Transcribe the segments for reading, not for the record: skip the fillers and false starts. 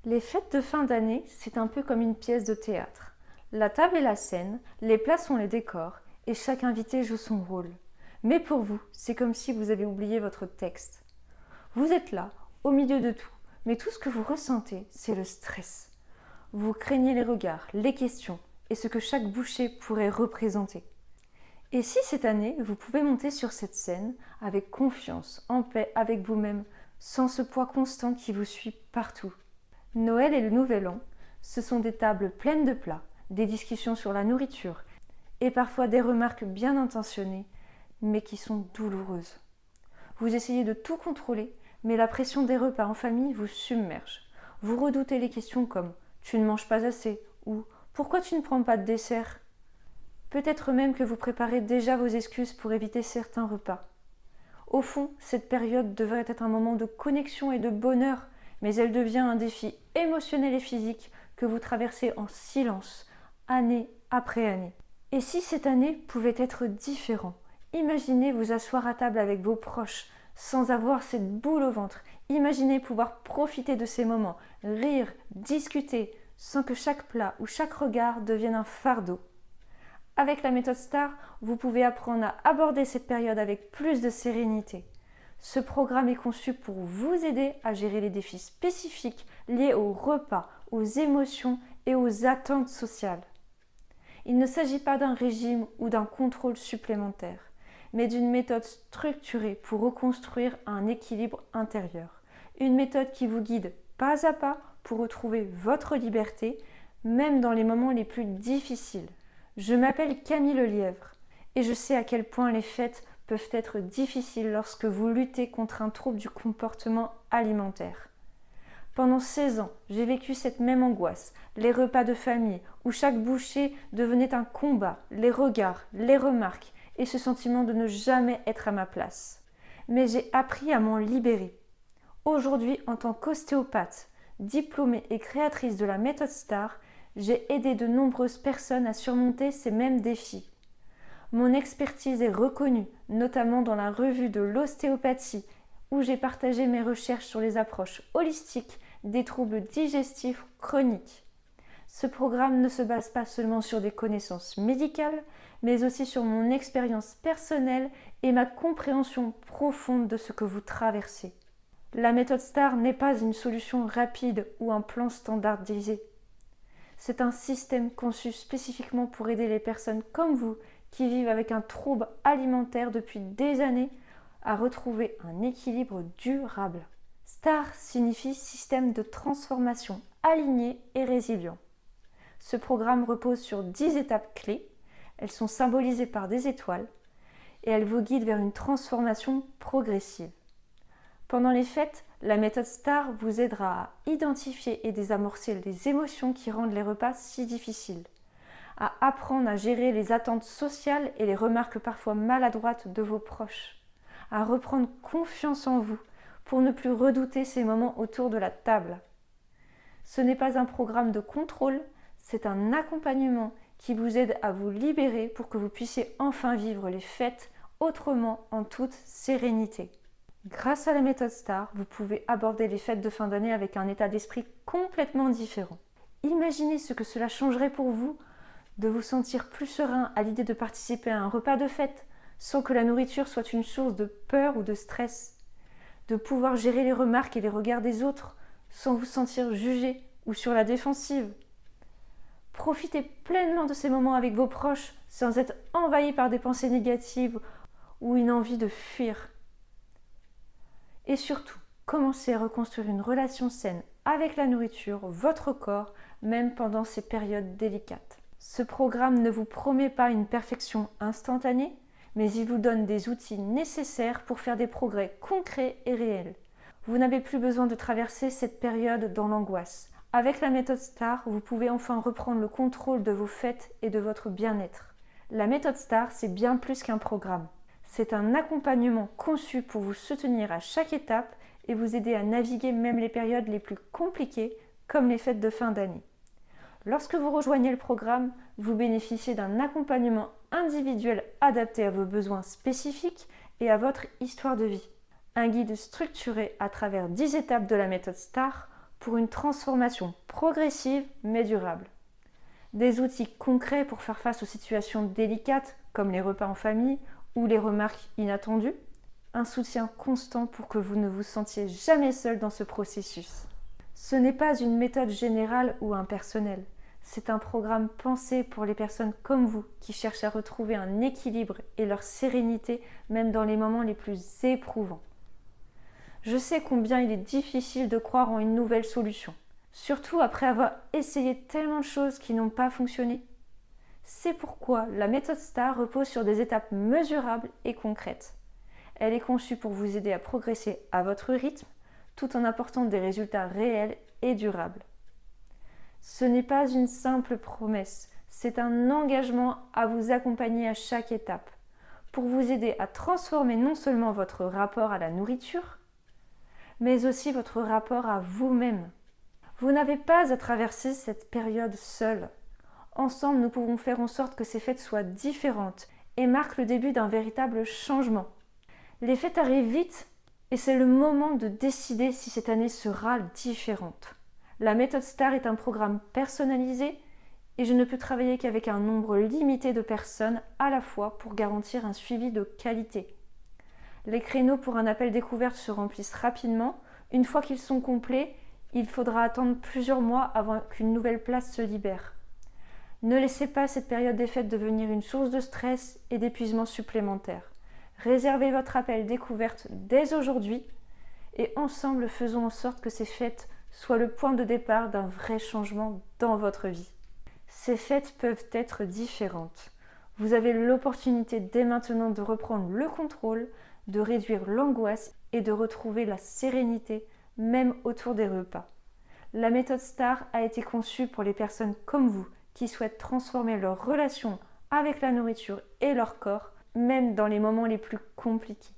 Les fêtes de fin d'année, c'est un peu comme une pièce de théâtre. La table est la scène, les plats sont les décors, et chaque invité joue son rôle. Mais pour vous, c'est comme si vous avez oublié votre texte. Vous êtes là, au milieu de tout, mais tout ce que vous ressentez, c'est le stress. Vous craignez les regards, les questions, et ce que chaque bouchée pourrait représenter. Et si cette année, vous pouvez monter sur cette scène avec confiance, en paix avec vous-même, sans ce poids constant qui vous suit partout. Noël et le Nouvel An, ce sont des tables pleines de plats, des discussions sur la nourriture et parfois des remarques bien intentionnées, mais qui sont douloureuses. Vous essayez de tout contrôler, mais la pression des repas en famille vous submerge. Vous redoutez les questions comme « tu ne manges pas assez » ou « pourquoi tu ne prends pas de dessert ?» Peut-être même que vous préparez déjà vos excuses pour éviter certains repas. Au fond, cette période devrait être un moment de connexion et de bonheur, mais elle devient un défi émotionnel et physique que vous traversez en silence, année après année. Et si cette année pouvait être différente? Imaginez vous asseoir à table avec vos proches, sans avoir cette boule au ventre. Imaginez pouvoir profiter de ces moments, rire, discuter, sans que chaque plat ou chaque regard devienne un fardeau. Avec la méthode STAR, vous pouvez apprendre à aborder cette période avec plus de sérénité. Ce programme est conçu pour vous aider à gérer les défis spécifiques liés aux repas, aux émotions et aux attentes sociales. Il ne s'agit pas d'un régime ou d'un contrôle supplémentaire, mais d'une méthode structurée pour reconstruire un équilibre intérieur. Une méthode qui vous guide pas à pas pour retrouver votre liberté, même dans les moments les plus difficiles. Je m'appelle Camille Lelièvre et je sais à quel point les fêtes peuvent être difficiles lorsque vous luttez contre un trouble du comportement alimentaire. Pendant 16 ans, j'ai vécu cette même angoisse, les repas de famille où chaque bouchée devenait un combat, les regards, les remarques et ce sentiment de ne jamais être à ma place. Mais j'ai appris à m'en libérer. Aujourd'hui, en tant qu'ostéopathe, diplômée et créatrice de la méthode STAR, j'ai aidé de nombreuses personnes à surmonter ces mêmes défis. Mon expertise est reconnue, notamment dans la revue de l'ostéopathie, où j'ai partagé mes recherches sur les approches holistiques des troubles digestifs chroniques. Ce programme ne se base pas seulement sur des connaissances médicales, mais aussi sur mon expérience personnelle et ma compréhension profonde de ce que vous traversez. La méthode STAR n'est pas une solution rapide ou un plan standardisé. C'est un système conçu spécifiquement pour aider les personnes comme vous qui vivent avec un trouble alimentaire depuis des années à retrouver un équilibre durable. STAR signifie système de transformation aligné et résilient. Ce programme repose sur 10 étapes clés. Elles sont symbolisées par des étoiles et elles vous guident vers une transformation progressive. Pendant les fêtes, la méthode STAR vous aidera à identifier et désamorcer les émotions qui rendent les repas si difficiles, à apprendre à gérer les attentes sociales et les remarques parfois maladroites de vos proches, à reprendre confiance en vous pour ne plus redouter ces moments autour de la table. Ce n'est pas un programme de contrôle, c'est un accompagnement qui vous aide à vous libérer pour que vous puissiez enfin vivre les fêtes autrement en toute sérénité. Grâce à la méthode STAR, vous pouvez aborder les fêtes de fin d'année avec un état d'esprit complètement différent. Imaginez ce que cela changerait pour vous de vous sentir plus serein à l'idée de participer à un repas de fête sans que la nourriture soit une source de peur ou de stress, de pouvoir gérer les remarques et les regards des autres sans vous sentir jugé ou sur la défensive. Profitez pleinement de ces moments avec vos proches sans être envahi par des pensées négatives ou une envie de fuir. Et surtout, commencez à reconstruire une relation saine avec la nourriture, votre corps, même pendant ces périodes délicates. Ce programme ne vous promet pas une perfection instantanée, mais il vous donne des outils nécessaires pour faire des progrès concrets et réels. Vous n'avez plus besoin de traverser cette période dans l'angoisse. Avec la méthode STAR, vous pouvez enfin reprendre le contrôle de vos fêtes et de votre bien-être. La méthode STAR, c'est bien plus qu'un programme. C'est un accompagnement conçu pour vous soutenir à chaque étape et vous aider à naviguer même les périodes les plus compliquées, comme les fêtes de fin d'année. Lorsque vous rejoignez le programme, vous bénéficiez d'un accompagnement individuel adapté à vos besoins spécifiques et à votre histoire de vie. Un guide structuré à travers 10 étapes de la méthode STAR pour une transformation progressive mais durable. Des outils concrets pour faire face aux situations délicates comme les repas en famille ou les remarques inattendues. Un soutien constant pour que vous ne vous sentiez jamais seul dans ce processus. Ce n'est pas une méthode générale ou impersonnelle. C'est un programme pensé pour les personnes comme vous qui cherchent à retrouver un équilibre et leur sérénité même dans les moments les plus éprouvants. Je sais combien il est difficile de croire en une nouvelle solution, surtout après avoir essayé tellement de choses qui n'ont pas fonctionné. C'est pourquoi la méthode STAR repose sur des étapes mesurables et concrètes. Elle est conçue pour vous aider à progresser à votre rythme, tout en apportant des résultats réels et durables. Ce n'est pas une simple promesse, c'est un engagement à vous accompagner à chaque étape, pour vous aider à transformer non seulement votre rapport à la nourriture, mais aussi votre rapport à vous-même. Vous n'avez pas à traverser cette période seule. Ensemble, nous pouvons faire en sorte que ces fêtes soient différentes et marquent le début d'un véritable changement. Les fêtes arrivent vite et c'est le moment de décider si cette année sera différente. La méthode STAR est un programme personnalisé et je ne peux travailler qu'avec un nombre limité de personnes à la fois pour garantir un suivi de qualité. Les créneaux pour un appel découverte se remplissent rapidement. Une fois qu'ils sont complets, il faudra attendre plusieurs mois avant qu'une nouvelle place se libère. Ne laissez pas cette période des fêtes devenir une source de stress et d'épuisement supplémentaire. Réservez votre appel découverte dès aujourd'hui et ensemble faisons en sorte que ces fêtes soient le point de départ d'un vrai changement dans votre vie. Ces fêtes peuvent être différentes. Vous avez l'opportunité dès maintenant de reprendre le contrôle, de réduire l'angoisse et de retrouver la sérénité même autour des repas. La méthode STAR a été conçue pour les personnes comme vous qui souhaitent transformer leur relation avec la nourriture et leur corps, même dans les moments les plus compliqués.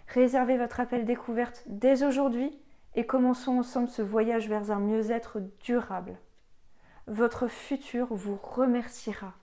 Réservez votre appel découverte dès aujourd'hui et commençons ensemble ce voyage vers un mieux-être durable. Votre futur vous remerciera.